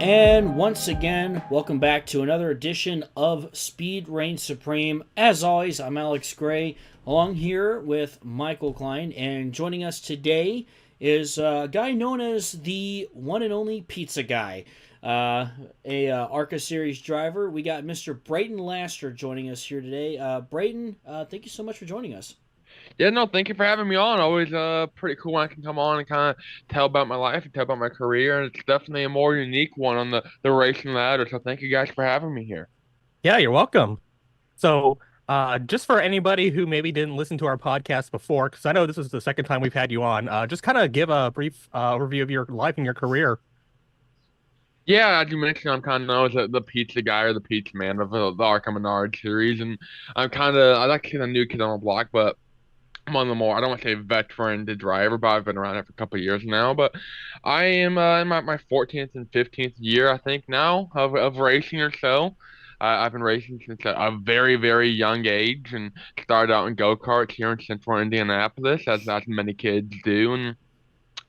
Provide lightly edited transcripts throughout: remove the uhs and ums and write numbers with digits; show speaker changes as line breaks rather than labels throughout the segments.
And once again, welcome back to another edition of Speed Reigns Supreme. As always, I'm Alex Gray, along here with Michael Klein, and joining us today is a guy known as the one and only Pizza Guy, ARCA Series driver. We got Mr. Brayton Laster joining us here today. Brayton, thank you so much for joining us.
Yeah, no, thank you for having me on. Always pretty cool when I can come on and kind of tell about my life and tell about my career. And it's definitely a more unique one on the racing ladder. So thank you guys for having me here.
Yeah, you're welcome. So, just for anybody who maybe didn't listen to our podcast before, because I know this is the second time we've had you on, just kind of give a brief overview of your life and your career.
Yeah, as you mentioned, I'm kind of known as the pizza guy or the pizza man of the ARCA Menard series. And I like to say the new kid on the block, but I'm one of the more, I don't want to say veteran to driver, but I've been around it for a couple of years now. But I am in my 14th and 15th year, I think, now of racing or so. I've been racing since a very, very young age and started out in go-karts here in central Indianapolis, as many kids do. And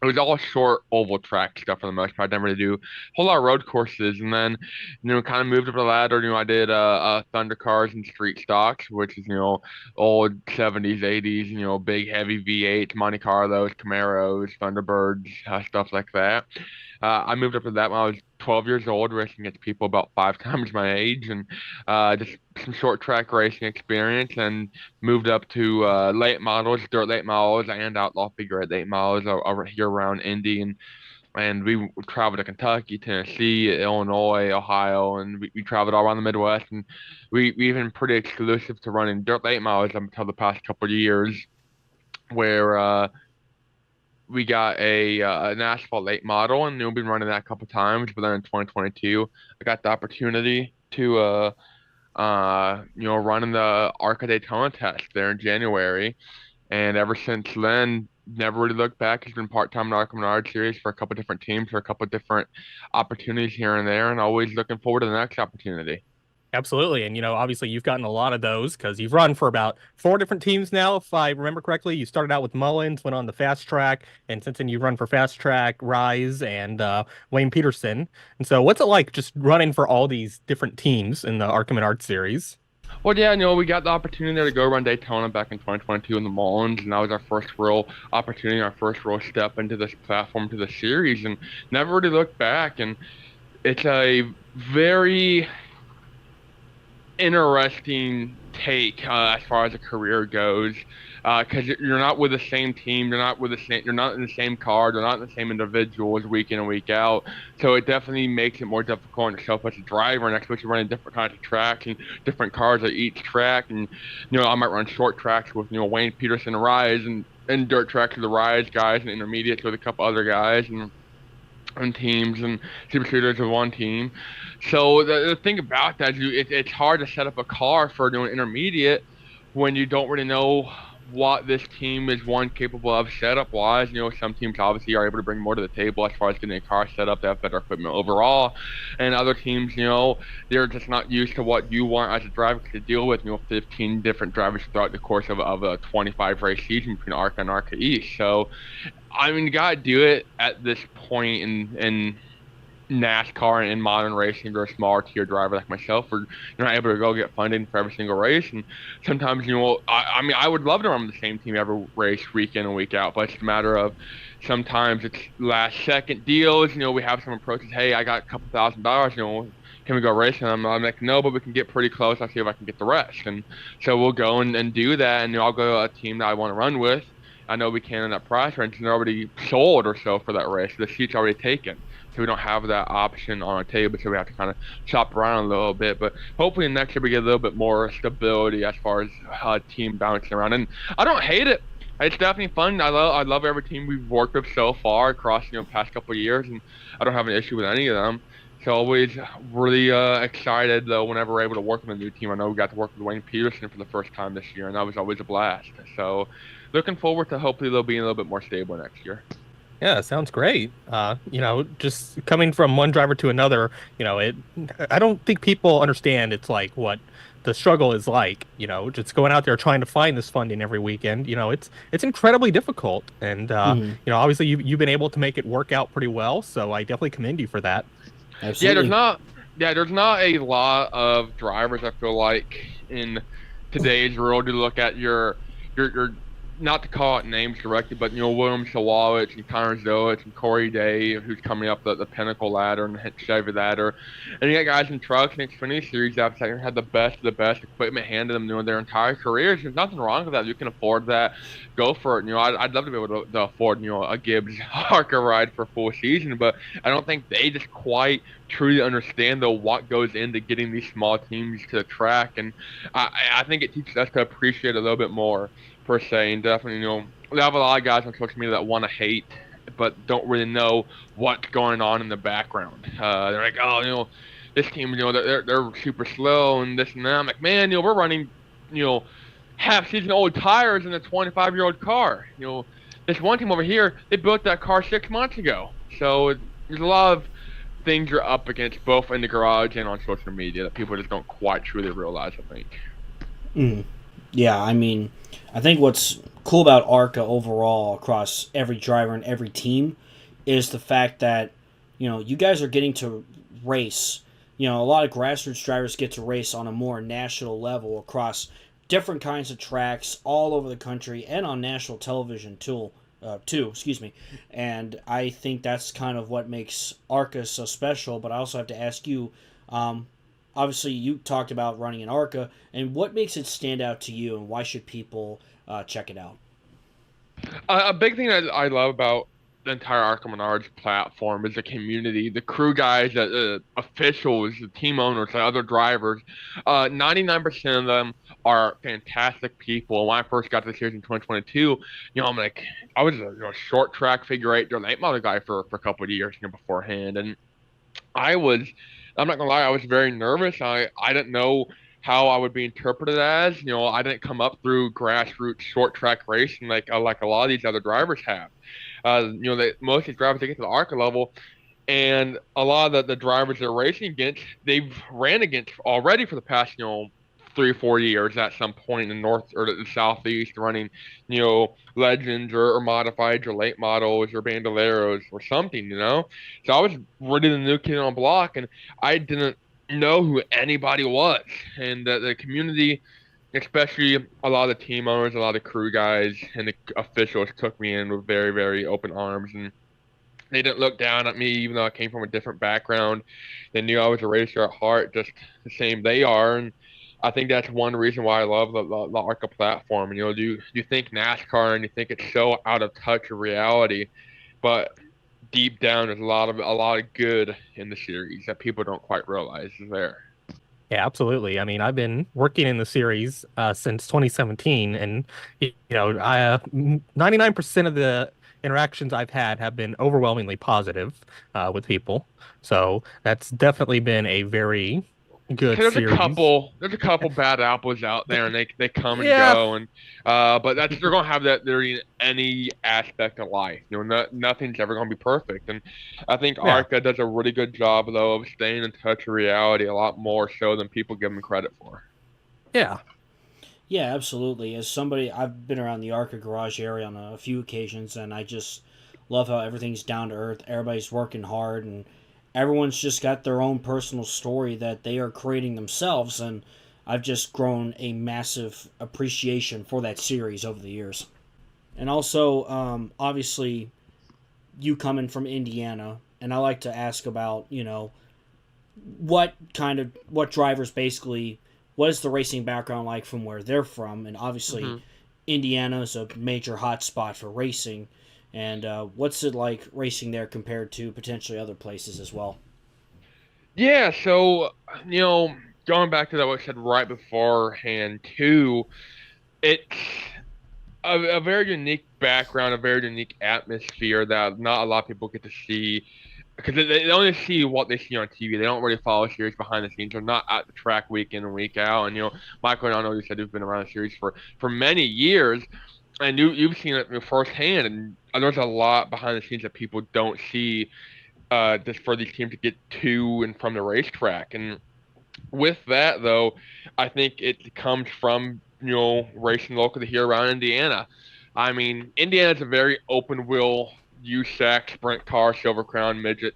it was all short oval track stuff for the most part. I didn't really do a whole lot of road courses, and then kind of moved up the ladder. I did Thunder cars and street stocks, which is old 70s, 80s, big heavy V8s, Monte Carlos, Camaros, Thunderbirds, stuff like that. I moved up to that when I was 12 years old, racing against people about five times my age, and just some short track racing experience, and moved up to late models, dirt late models, and outlaw figure eight late models over here around Indy, and we traveled to Kentucky, Tennessee, Illinois, Ohio, and we traveled all around the Midwest, and we even pretty exclusive to running dirt late models up until the past couple of years, where we got an asphalt late model, and we've been running that a couple times. But then in 2022, I got the opportunity to run in the ARCA Daytona test there in January, and ever since then, never really looked back. He's been part-time in the ARCA Menard series for a couple different teams, for a couple different opportunities here and there, and always looking forward to the next opportunity.
Absolutely. And, obviously you've gotten a lot of those because you've run for about four different teams now. If I remember correctly, you started out with Mullins, went on the Fast Track, and since then you've run for Fast Track, Rise, and Wayne Peterson. And so what's it like just running for all these different teams in the ARCA Menard series?
Well, yeah, we got the opportunity to go run Daytona back in 2022 in the Mullins, and that was our first real opportunity, our first real step into this platform, to the series, and never really looked back. And it's a very interesting take as far as a career goes, because you're not with the same team, you're not in the same car, you're not in the same individuals week in and week out. So it definitely makes it more difficult on yourself as a driver, and especially running different kinds of tracks and different cars at each track. And I might run short tracks with Wayne Peterson Rise, and dirt tracks with the Rise guys, and intermediates with a couple other guys, and teams and super shooters with one team. So the thing about that is it's hard to set up a car for doing intermediate when you don't really know what this team is capable of setup wise. Some teams obviously are able to bring more to the table as far as getting a car set up. They have better equipment overall, and other teams, they're just not used to what you want as a driver to deal with. 15 different drivers throughout the course of a 25 race season between ARCA and ARCA East. So I mean, you gotta do it at this point in NASCAR and in modern racing. You're a smaller tier driver like myself, or you're not able to go get funding for every single race. And sometimes, I mean, I would love to run the same team every race, week in and week out, but it's a matter of sometimes it's last second deals. We have some approaches. Hey, I got a couple $1,000. Can we go racing? I'm like, no, but we can get pretty close. I'll see if I can get the rest. And so we'll go and do that, and I'll go to a team that I want to run with. I know we can in that price range, and they're already sold or so for that race. The seat's already taken. So we don't have that option on our table, so we have to kind of shop around a little bit. But hopefully next year we get a little bit more stability as far as team bouncing around. And I don't hate it. It's definitely fun. I love every team we've worked with so far across past couple of years, and I don't have an issue with any of them. So always really excited though whenever we're able to work with a new team. I know we got to work with Wayne Peterson for the first time this year, and that was always a blast. So looking forward to hopefully they'll be a little bit more stable next year.
Yeah, sounds great. Just coming from one driver to another, I don't think people understand it's like what the struggle is like, just going out there trying to find this funding every weekend. It's incredibly difficult. And, obviously you've been able to make it work out pretty well. So I definitely commend you for that.
Yeah,
Absolutely.
there's not a lot of drivers I feel like in today's world. You look at your not to call out names directly, but William Shawowitz and Connor Zowitz and Corey Day, who's coming up the Pinnacle ladder and the Chevy ladder, and you got guys in trucks and Xfinity Series that had the best of the best equipment handed them their entire careers. There's nothing wrong with that. You can afford that, go for it. I'd love to be able to afford a Gibbs ARCA ride for a full season, but I don't think they just quite truly understand though what goes into getting these small teams to the track, and I think it teaches us to appreciate it a little bit more per se, and definitely we have a lot of guys on social media that want to hate but don't really know what's going on in the background. They're like, oh, this team, they're super slow and this and that. I'm like, man, we're running, half season old tires in a 25-year-old car. This one team over here, they built that car 6 months ago. So there's a lot of things you're up against both in the garage and on social media that people just don't quite truly realize, I think.
Yeah, I mean, I think what's cool about ARCA overall across every driver and every team is the fact that, you guys are getting to race. A lot of grassroots drivers get to race on a more national level across different kinds of tracks all over the country and on national television too. Excuse me. And I think that's kind of what makes ARCA so special. But I also have to ask you, obviously you talked about running an ARCA, and what makes it stand out to you, and why should people check it out?
A big thing that I love about the entire ARCA Menards platform is the community, the crew guys, the officials, the team owners, the other drivers. 99% of them are fantastic people. When I first got to the series in 2022, I'm like, I was a short track figure eight or late model guy for a couple of years beforehand, and I'm not gonna lie, I was very nervous. I didn't know how I would be interpreted as. I didn't come up through grassroots short track racing like a lot of these other drivers have. Most of these drivers they get to the ARCA level, and a lot of the drivers they're racing against, they've ran against already for the past 3 or 4 years at some point in the north or the southeast, running legends or modifieds or late models or bandoleros or something. So I was really the new kid on the block, and I didn't know who anybody was, and the community, especially a lot of the team owners, a lot of the crew guys and the officials took me in with very, very open arms, and they didn't look down at me even though I came from a different background. They knew I was a racer at heart, just the same they are, and I think that's one reason why I love the ARCA platform. And you think NASCAR and you think it's so out of touch of reality, but deep down there's a lot of good in the series that people don't quite realize is there.
Yeah, absolutely. I mean, I've been working in the series since 2017, and 99% of the interactions I've had have been overwhelmingly positive with people. So that's definitely been a very good series.
There's a couple bad apples out there, and they come and
Yeah,
go, and but they're gonna have that there in any aspect of life. Nothing's ever gonna be perfect, and I think
yeah,
ARCA does a really good job though of staying in touch with reality a lot more so than people give them credit for.
yeah.
Yeah, absolutely. As somebody, I've been around the ARCA garage area on a few occasions, and I just love how everything's down to earth. Everybody's working hard, and everyone's just got their own personal story that they are creating themselves. And I've just grown a massive appreciation for that series over the years. And also, obviously, you coming from Indiana, and I like to ask about, what drivers basically, what is the racing background like from where they're from? And obviously,
Hmm.
Indiana is a major hot spot for racing. And what's it like racing there compared to potentially other places as well?
Yeah, so going back to that what I said right beforehand too, it's a very unique background, a very unique atmosphere that not a lot of people get to see because they only see what they see on TV. They don't really follow the series behind the scenes. They're not at the track week in and week out. And Michael and I know you said you've been around the series for many years, and you've seen it firsthand. And there's a lot behind the scenes that people don't see just for these teams to get to and from the racetrack. And with that, though, I think it comes from racing locally here around Indiana. I mean, Indiana's a very open wheel USAC sprint car, Silver Crown midget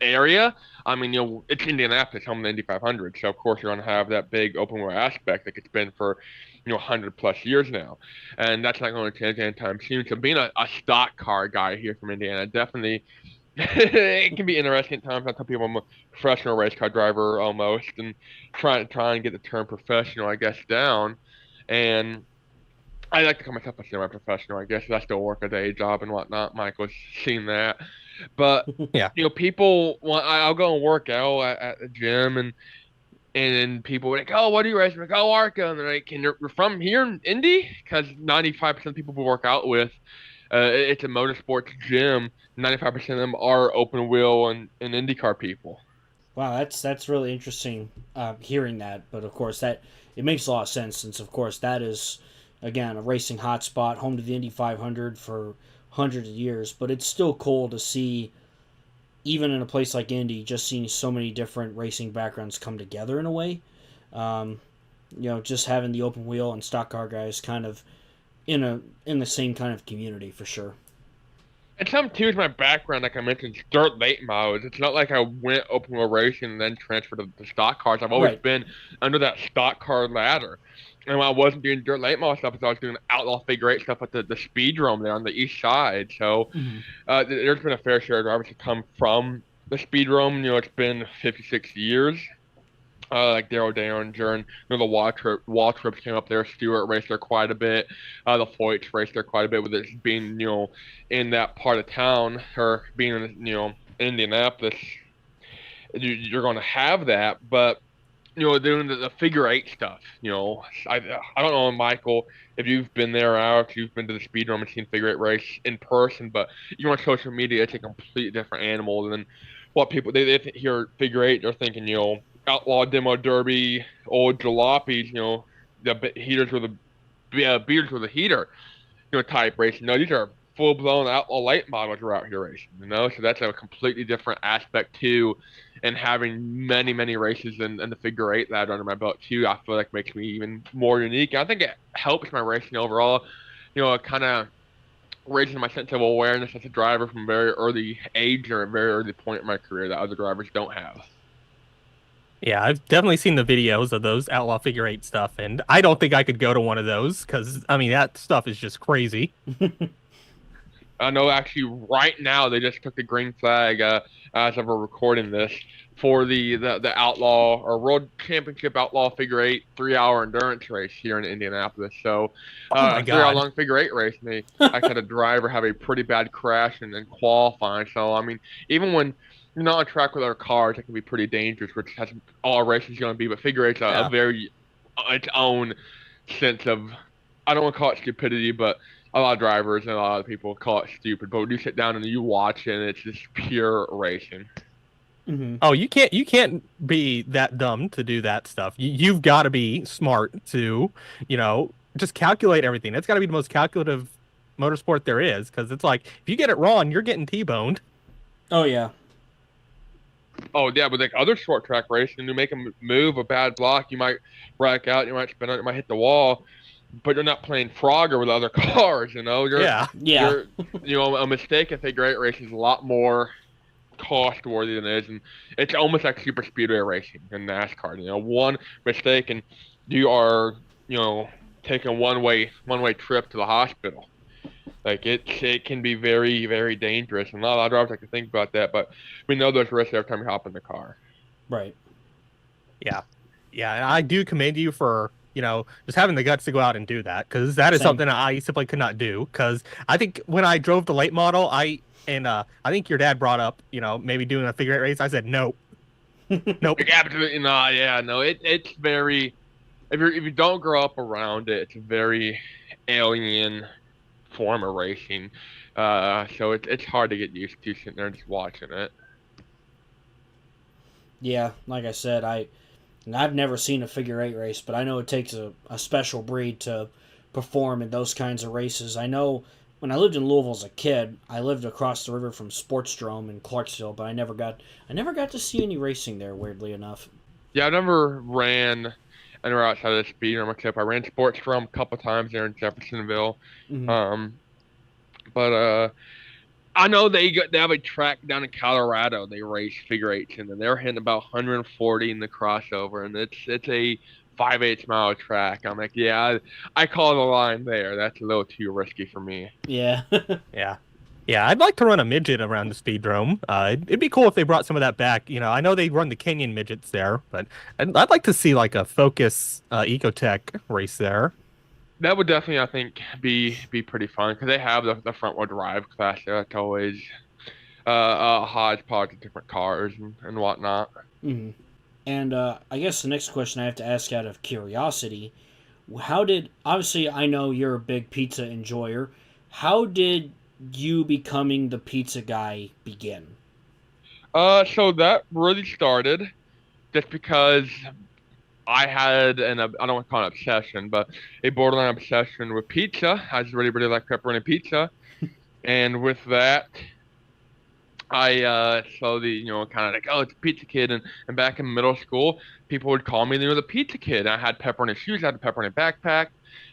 area. I mean, it's Indianapolis, home of the Indy 500, so of course you're going to have that big open wheel aspect like it's been for 100 plus years now, and that's not going to change anytime soon. So being a stock car guy here from Indiana definitely it can be interesting at times. I tell people I'm a professional race car driver almost, and try and get the term professional, I guess, down. And I like to call myself a semi-professional, I guess. I still work a day job and whatnot. Michael's seen that, but
Yeah.
people want. I'll go and work out at the gym, and then people are like, "Oh, what do you race?" I'm like, "Oh, ARCA," and they're like, "Can you're from here in Indy?" Because 95% of people we work out with, it's a motorsports gym. 95% of them are open wheel and IndyCar people.
Wow, that's really interesting hearing that. But of course, that it makes a lot of sense since, of course, that is again a racing hotspot, home to the Indy 500 for hundreds of years. But it's still cool to see, even in a place like Indy, just seeing so many different racing backgrounds come together in a way. Um, just having the open wheel and stock car guys kind of in the same kind of community for sure.
And some too is my background, like I mentioned, dirt late models. It's not like I went open wheel racing and then transferred to stock cars. I've always
Right.
been under that stock car ladder. And when I wasn't doing dirt late model stuff, I was doing outlaw figure eight stuff at the speedrome there on the east side. So
Mm-hmm.
there's been a fair share of drivers that come from the speedrome. It's been 56 years. Like Daryl Derringer and the Waltrips came up there. Stewart raced there quite a bit. The Foyts raced there quite a bit with it being in that part of town or being in Indianapolis. You're going to have that, but doing the figure eight stuff. I don't know, Michael, if you've been there or if you've been to the speedrome and seen figure eight race in person, but you're on social media, it's a completely different animal than what people they hear figure eight. They're thinking outlaw demo derby, old jalopies. The heaters with the beaters with a heater. Type racing. No, these are full blown outlaw late models are out here racing. So that's a completely different aspect too. And having many, many races in the figure eight ladder under my belt too, I feel like makes me even more unique. And I think it helps my racing overall. It kind of raises my sense of awareness as a driver from a very early age or a very early point in my career that other drivers don't have.
Yeah, I've definitely seen the videos of those outlaw figure eight stuff, and I don't think I could go to one of those because I mean that stuff is just crazy.
I know actually right now they just took the green flag as of we're recording this for the outlaw or world championship outlaw figure eight 3 hour endurance race here in Indianapolis. So
Oh my
a 3 hour
God.
long figure eight race, and I had a driver have a pretty bad crash and then qualifying. So I mean, even when you're not on track with our cars, it can be pretty dangerous, which has all races going to be. But figure eight's a
Yeah.
very its own sense of, I don't want to call it stupidity, but a lot of drivers and a lot of people call it stupid. But when you sit down and you watch it, it's just pure racing.
Mm-hmm.
Oh, you can't be that dumb to do that stuff. You've got to be smart to, just calculate everything. It's got to be the most calculative motorsport there is because it's like if you get it wrong, you're getting T-boned.
Oh yeah.
Oh yeah, but like other short track racing, you make a move, a bad block, you might rack out, you might spin out, you might hit the wall, but you're not playing Frogger with other cars. You're
Yeah.
Yeah.
you're a mistake in figure eight racing is a lot more cost worthy than it is, and it's almost like super speedway racing in NASCAR. One mistake and you are taking a one way trip to the hospital. Like it can be very, very dangerous, and not a lot of drivers like to think about that. But we know there's risks every time you hop in the car.
Right.
Yeah. Yeah. And I do commend you for, just having the guts to go out and do that because that is
Same.
something I simply could not do. Because I think when I drove the late model, I think your dad brought up, maybe doing a figure eight race. I said, nope. Nope.
Like, absolutely not. Yeah, no, it's very. If you don't grow up around it, it's a very alien form of racing. So it's hard to get used to sitting there and just watching it.
Yeah, like I said, I've never seen a figure eight race, but I know it takes a special breed to perform in those kinds of races. I know when I lived in Louisville as a kid, I lived across the river from Sportsdrome in Clarksville, but I never got to see any racing there, weirdly enough.
Yeah, I never ran anywhere outside of the speed room except I ran Sportsdrome a couple times there in Jeffersonville.
Mm-hmm.
Um, but I know they have a track down in Colorado. They race figure eights, and they're hitting about 140 in the crossover, and it's a 5/8 mile track. I'm like, yeah, I call the line there. That's a little too risky for me.
Yeah.
Yeah. Yeah, I'd like to run a midget around the speedrome. It'd be cool if they brought some of that back. I know they run the Kenyan midgets there, but I'd like to see like a Focus Ecotech race there.
That would definitely, I think, be pretty fun because they have the front wheel drive class there. That's always a hodgepodge of different cars and whatnot.
Mhm. And I guess the next question I have to ask out of curiosity, obviously I know you're a big pizza enjoyer. How did you becoming the pizza guy begin?
So that really started just because I had I don't want to call it an obsession, but a borderline obsession with pizza. I just really, really like pepperoni pizza. And with that, I slowly, kind of like, oh, it's a pizza kid. And back in middle school, people would call me, the pizza kid. I had pepperoni shoes, I had a pepperoni backpack.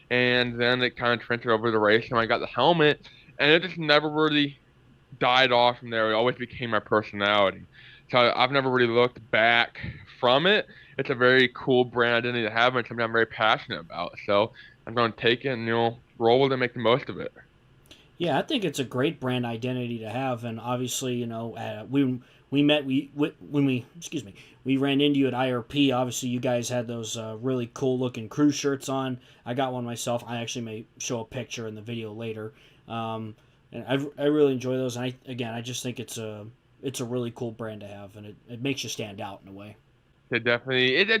And then it kind of transferred over to the race, and I got the helmet. And it just never really died off from there. It always became my personality. So I've never really looked back from it. It's a very cool brand identity to have, and something I'm very passionate about. So I'm going to take it and roll with it and make the most of it.
Yeah, I think it's a great brand identity to have, and obviously, we met when we ran into you at IRP. Obviously, you guys had those really cool looking crew shirts on. I got one myself. I actually may show a picture in the video later. And I really enjoy those. And I just think it's a really cool brand to have, and it makes you stand out in a way.
It's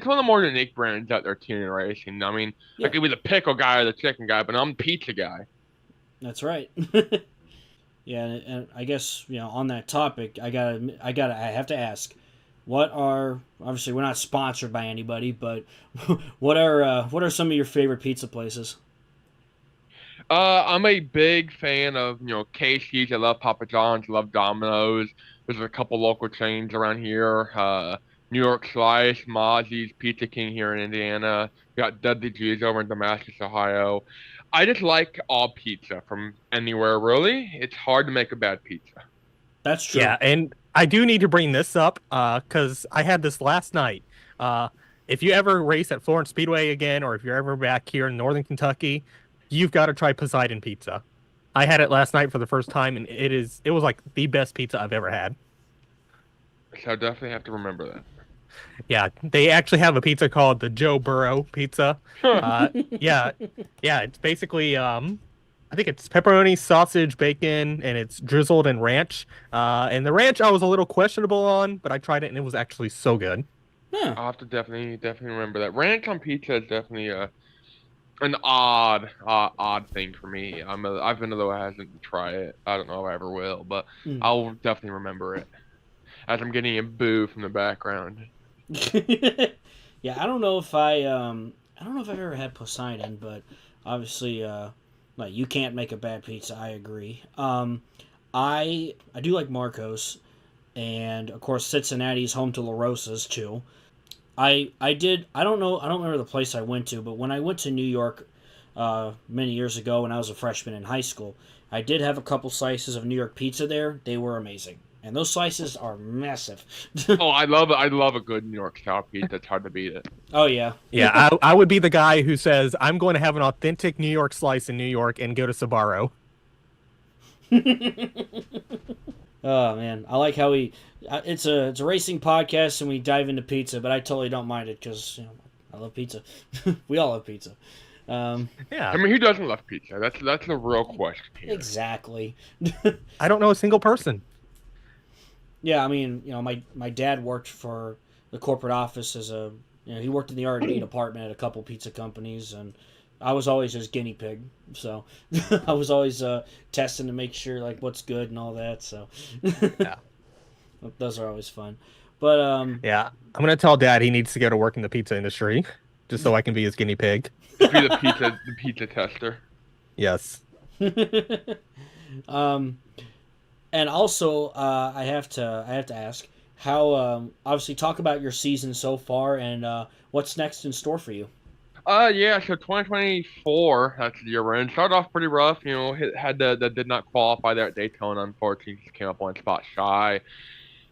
one of the more unique brands out there too in racing. I mean, I could be the pickle guy or the chicken guy, but I'm the pizza guy.
That's right. Yeah, and I guess on that topic, I have to ask, obviously we're not sponsored by anybody, but what are some of your favorite pizza places?
I'm a big fan of Casey's. I love Papa John's. I love Domino's. There's a couple local chains around here. New York Slice, Mozzie's, Pizza King here in Indiana. We got Dudley G's over in Damascus, Ohio. I just like all pizza from anywhere, really. It's hard to make a bad pizza.
That's true.
Yeah, and I do need to bring this up because I had this last night. If you ever race at Florence Speedway again, or if you're ever back here in Northern Kentucky, you've got to try Poseidon Pizza. I had it last night for the first time, and it was like the best pizza I've ever had.
So I definitely have to remember that.
Yeah, they actually have a pizza called the Joe Burrow pizza. Yeah, it's basically I think it's pepperoni, sausage, bacon, and it's drizzled in ranch. And the ranch I was a little questionable on, but I tried it and it was actually so good.
Huh.
I'll have to definitely remember that. Ranch on pizza is definitely an odd thing for me. I've been to the hesitant to try it. I don't know if I ever will, but I'll definitely remember it. As I'm getting a boo from the background.
Yeah, I don't know if I've ever had Poseidon, but obviously, like you can't make a bad pizza. I agree. I do like Marco's, and of course Cincinnati's home to La Rosa's too. I don't remember the place I went to, but when I went to New York many years ago when I was a freshman in high school, I did have a couple slices of New York pizza there. They were amazing. And those slices are massive.
Oh, I love a good New York style pizza. It's hard to beat it.
Oh yeah.
Yeah, I would be the guy who says I'm going to have an authentic New York slice in New York and go to Sbarro.
Oh man, I like how it's a racing podcast and we dive into pizza, but I totally don't mind it because I love pizza. We all love pizza.
Yeah.
I mean, who doesn't love pizza? That's the real question here.
Exactly.
I don't know a single person.
Yeah, I mean, my dad worked for the corporate office he worked in the R&D department at a couple pizza companies, and I was always his guinea pig. So I was always testing to make sure like what's good and all that. So
Yeah.
Those are always fun. But
Yeah, I'm gonna tell Dad he needs to go to work in the pizza industry, just so I can be his guinea pig.
Be the pizza tester.
Yes.
And also, I have to ask how obviously talk about your season so far and what's next in store for you.
Yeah, so 2024, that's the year we're in. Started off pretty rough, had that did not qualify there at Daytona. Unfortunately, just came up one spot shy,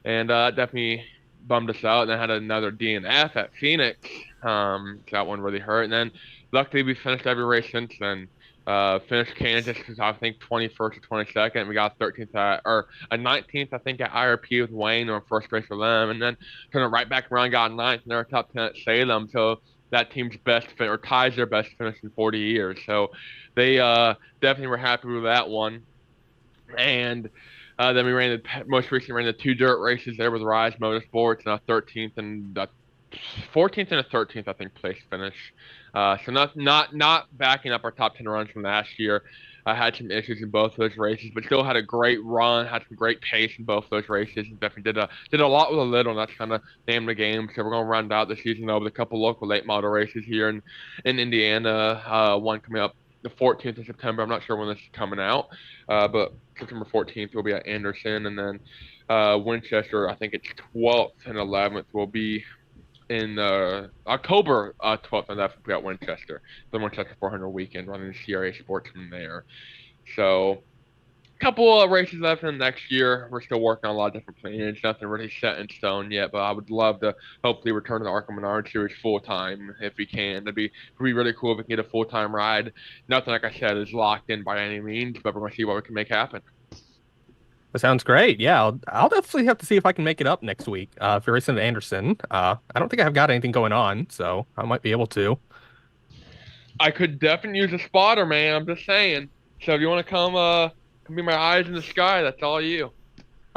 and definitely bummed us out. And then had another DNF at Phoenix. So that one really hurt. And then luckily we finished every race since then. Finished Kansas was I think 21st or 22nd. We got 13th or a 19th I think at IRP with Wayne on first race for them, and then turned it right back around, got ninth, and they're top 10 at Salem. So that team's best fin or ties their best finish in 40 years. So they definitely were happy with that one. And then we most recently ran the two dirt races there with Rise Motorsports, and a 13th and a 14th and a 13th, I think, place finish. So not backing up our top 10 runs from last year. I had some issues in both of those races, but still had a great run, had some great pace in both of those races, and definitely did a lot with a little, and that's kind of the name of the game. So we're going to round out the season though with a couple local late model races here in Indiana. One coming up the 14th of September. I'm not sure when this is coming out, but September 14th will be at Anderson, and then Winchester, I think it's 12th and 11th will be in October 12th and 11th we got Winchester, the Winchester 400 weekend, running the CRA Sports from there. So a couple of races left in next year. We're still working on a lot of different plans. Nothing really set in stone yet, but I would love to hopefully return to the ARCA Menard Series full time if we can. It'd be really cool if we can get a full time ride. Nothing, like I said, is locked in by any means, but we're going to see what we can make happen.
That sounds great. Yeah, I'll definitely have to see if I can make it up next week. If you're racing at Anderson, I don't think I've got anything going on, so I might be able to.
I could definitely use a spotter, man. I'm just saying. So if you want to come be my eyes in the sky, that's all you.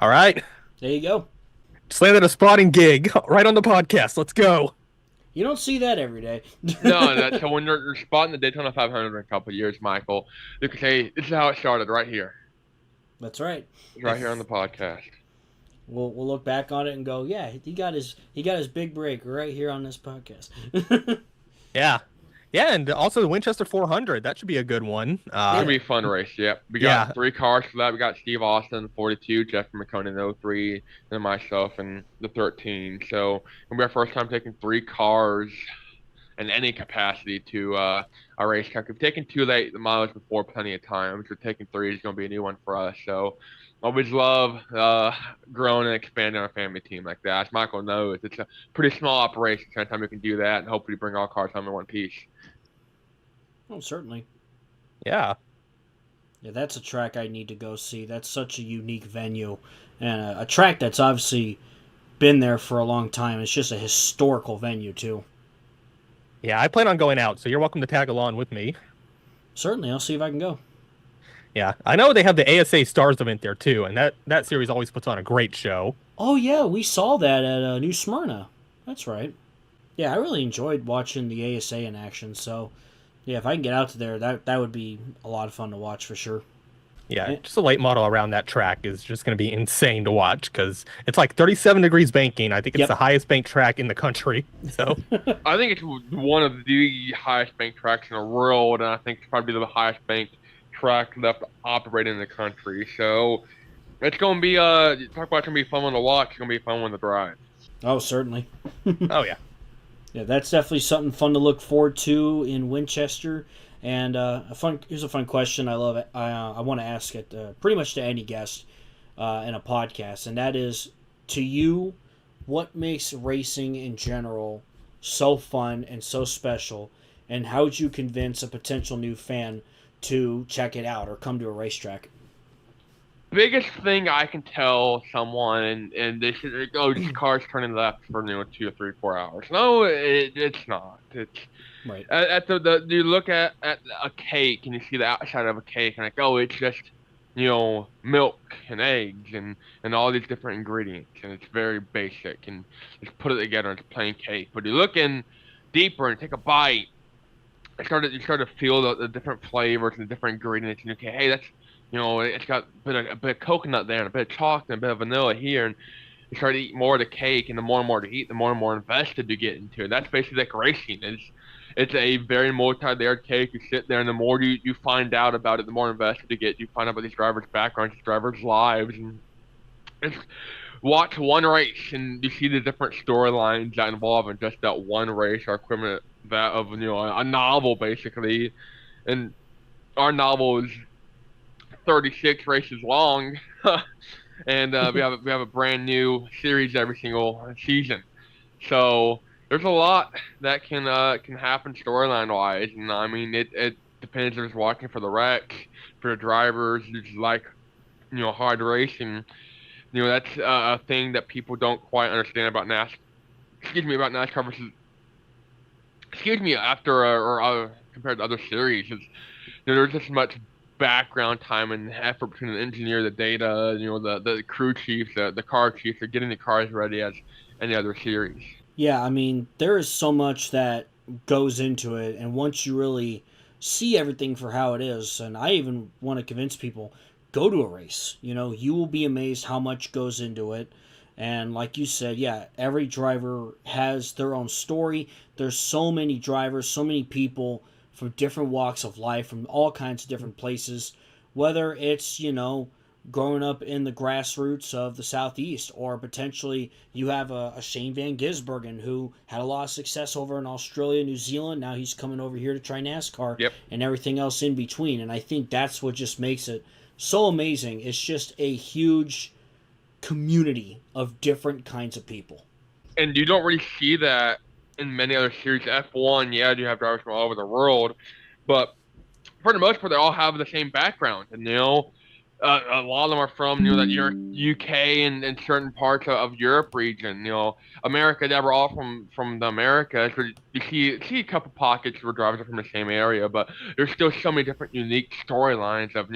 All right.
There you go.
Just landed a spotting gig right on the podcast. Let's go.
You don't see that every day.
No, so when you're spotting the Daytona 500 in a couple of years, Michael, you can say, this is how it started right here.
That's right.
Right here on the podcast.
We'll look back on it and go, yeah, he got his big break right here on this podcast.
Yeah, and also the Winchester 400. That should be a good one.
It'll be a fun race. Yep. We got 3 cars for that. We got Steve Austin, 42, Jeffrey McCone in 03, and myself in the 13. So it'll be our first time taking 3 cars in any capacity to a racetrack. We've taken 2 late miles before plenty of times. We're taking 3 is going to be a new one for us. So always love growing and expanding our family team like that. As Michael knows, it's a pretty small operation. So anytime we can do that and hopefully bring all cars home in one piece.
Oh, certainly.
Yeah.
Yeah, that's a track I need to go see. That's such a unique venue. And a track that's obviously been there for a long time. It's just a historical venue, too.
Yeah, I plan on going out, so you're welcome to tag along with me. Certainly,
I'll see if I can go.
Yeah, I know they have the ASA Stars event there, too, and that series always puts on a great show.
Oh, yeah, we saw that at New Smyrna. That's right. Yeah, I really enjoyed watching the ASA in action, so yeah, if I can get out to there, that would be a lot of fun to watch for sure.
Yeah, just a late model around that track is just going to be insane to watch because it's like 37 degrees banking. I think it's the highest banked track in the country. So
I think it's one of the highest banked tracks in the world, and I think it's probably the highest banked track left operating in the country. So it's going to be talk about it's going to be fun one to watch. It's going to be a fun one to drive.
Oh, certainly.
Oh yeah.
Yeah, that's definitely something fun to look forward to in Winchester. And here's a fun question I love. I want to ask it pretty much to any guest in a podcast, and that is, to you, what makes racing in general so fun and so special, and how would you convince a potential new fan to check it out or come to a racetrack?
Biggest thing I can tell someone, and they should go, this car's turning left for 2 or 3, 4 hours. No, it's not. It's
right.
You look at a cake and you see the outside of a cake and like, oh, it's just milk and eggs and all these different ingredients, and it's very basic, and just put it together and it's plain cake. But you look in deeper and take a bite, you start to feel the different flavors and the different ingredients, and okay, hey, that's it's got a bit of coconut there and a bit of chocolate and a bit of vanilla here, and you start to eat more of the cake, and the more and more to eat, the more and more invested you get into it. That's basically like racing. It's a very multi-layered cake. You sit there, and the more you find out about it, the more invested you get. You find out about these drivers' backgrounds, these drivers' lives, and it's watch one race and you see the different storylines that involve in just that one race are equivalent that of a novel basically. And our novel is 36 races long, and we have a brand new series every single season. So there's a lot that can happen storyline wise, and I mean it depends if it's watching for the wreck, for the drivers who just like hard racing. That's a thing that people don't quite understand about NASCAR. Excuse me, about NASCAR versus after or compared to other series. There's just much background time and effort between the engineer, the data, the crew chiefs, the car chiefs, are getting the cars ready as any other series.
Yeah, I mean, there is so much that goes into it, and once you really see everything for how it is, and I even want to convince people, go to a race. You will be amazed how much goes into it. And like you said, yeah, every driver has their own story. There's so many drivers, so many people from different walks of life, from all kinds of different places, whether it's, growing up in the grassroots of the Southeast, or potentially you have a Shane Van Gisbergen who had a lot of success over in Australia, New Zealand. Now he's coming over here to try NASCAR.
Yep.
And everything else in between. And I think that's what just makes it so amazing. It's just a huge community of different kinds of people.
And you don't really see that in many other series. F1, yeah, you have drivers from all over the world, but for the most part, they all have the same background, and a lot of them are from that UK and certain parts of Europe region. America, they were all from the Americas. So you see a couple pockets where drivers are from the same area, but there's still so many different unique storylines of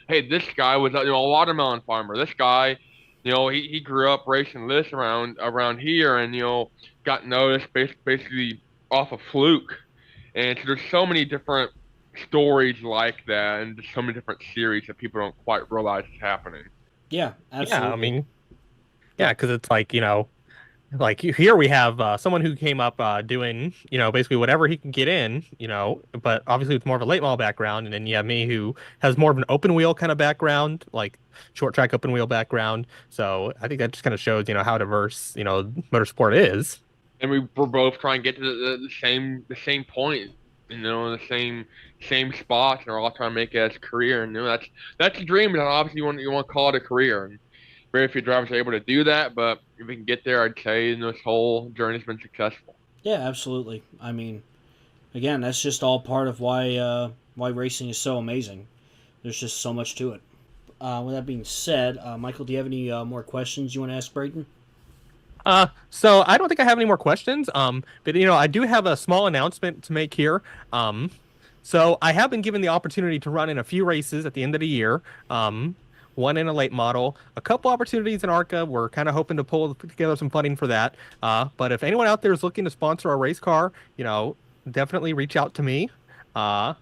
hey, this guy was a watermelon farmer. This guy, he grew up racing this around here, and got noticed basically off a fluke. And so there's so many different stories like that, and just so many different series that people don't quite realize is happening.
Yeah, absolutely.
Yeah, I mean, yeah, because it's like here we have someone who came up doing basically whatever he can get in, but obviously with more of a late model background, and then you have me who has more of an open wheel kind of background, like short track open wheel background. So I think that just kind of shows how diverse motorsport is.
And we're both trying to get to the same point, the same spots, and we're all trying to make it as a career. And that's the dream. And obviously you want to call it a career. And very few drivers are able to do that, but if we can get there, I'd say this whole journey's been successful.
Yeah, absolutely. I mean, again, that's just all part of why racing is so amazing. There's just so much to it. With that being said, Michael, do you have any more questions you want to ask Brayton?
So I don't think I have any more questions. But I do have a small announcement to make here. So I have been given the opportunity to run in a few races at the end of the year. One in a late model, a couple opportunities in ARCA. We're kind of hoping to pull together some funding for that. But if anyone out there is looking to sponsor a race car, definitely reach out to me. I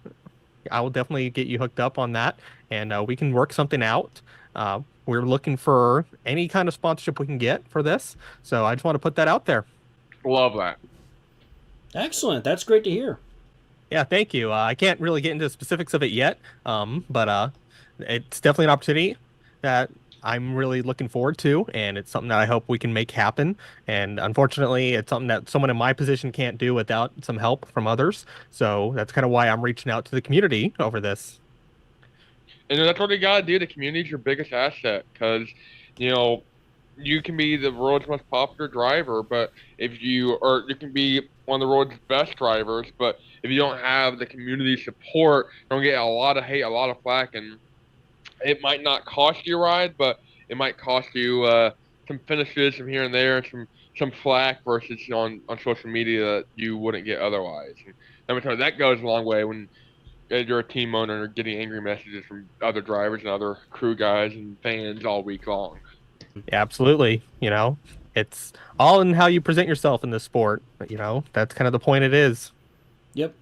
will definitely get you hooked up on that, and we can work something out. We're looking for any kind of sponsorship we can get for this. So I just want to put that out there.
Love that.
Excellent. That's great to hear.
Yeah, thank you. I can't really get into specifics of it yet, but it's definitely an opportunity that I'm really looking forward to, and it's something that I hope we can make happen. And unfortunately, it's something that someone in my position can't do without some help from others. So that's kind of why I'm reaching out to the community over this.
And that's what you gotta do. The community's your biggest asset, because you can be the world's most popular driver, but you can be one of the world's best drivers, but if you don't have the community support, you're gonna get a lot of hate, a lot of flack, and it might not cost you a ride, but it might cost you some finishes from here and there, and some flack versus on social media that you wouldn't get otherwise. And let me tell you, that goes a long way when you're a team owner and you're getting angry messages from other drivers and other crew guys and fans all week long.
Yeah, absolutely. It's all in how you present yourself in this sport. That's kind of the point it is.
Yep.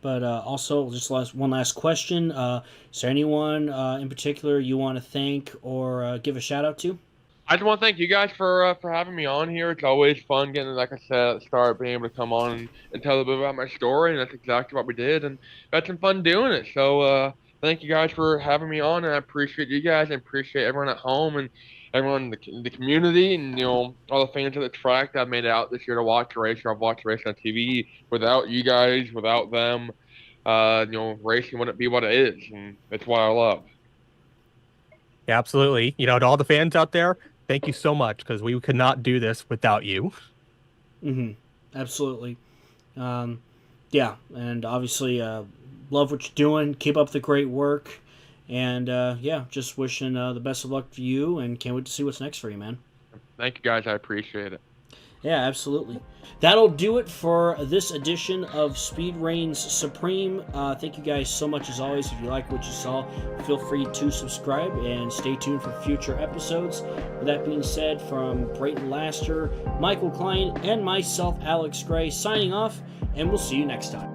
But also, just one last question. Is there anyone in particular you want to thank or give a shout out to?
I just want to thank you guys for having me on here. It's always fun getting, like I said at the start, being able to come on and tell a bit about my story, and that's exactly what we did, and had some fun doing it. So thank you guys for having me on, and I appreciate you guys, and appreciate everyone at home, and everyone in the community, and all the fans of the track that made it out this year to watch the race. I've watched the race on TV. Without you guys, without them, racing wouldn't be what it is, and it's what I love.
Yeah, absolutely. To all the fans out there, thank you so much, because we could not do this without you.
Absolutely. Yeah, and obviously love what you're doing. Keep up the great work. And, just wishing the best of luck to you, and can't wait to see what's next for you, man.
Thank you, guys. I appreciate it.
Yeah, absolutely. That'll do it for this edition of Speed Reigns Supreme. Thank you guys so much, as always. If you like what you saw, feel free to subscribe and stay tuned for future episodes. With that being said, from Brayton Laster, Michael Klein, and myself, Alex Gray, signing off, and we'll see you next time.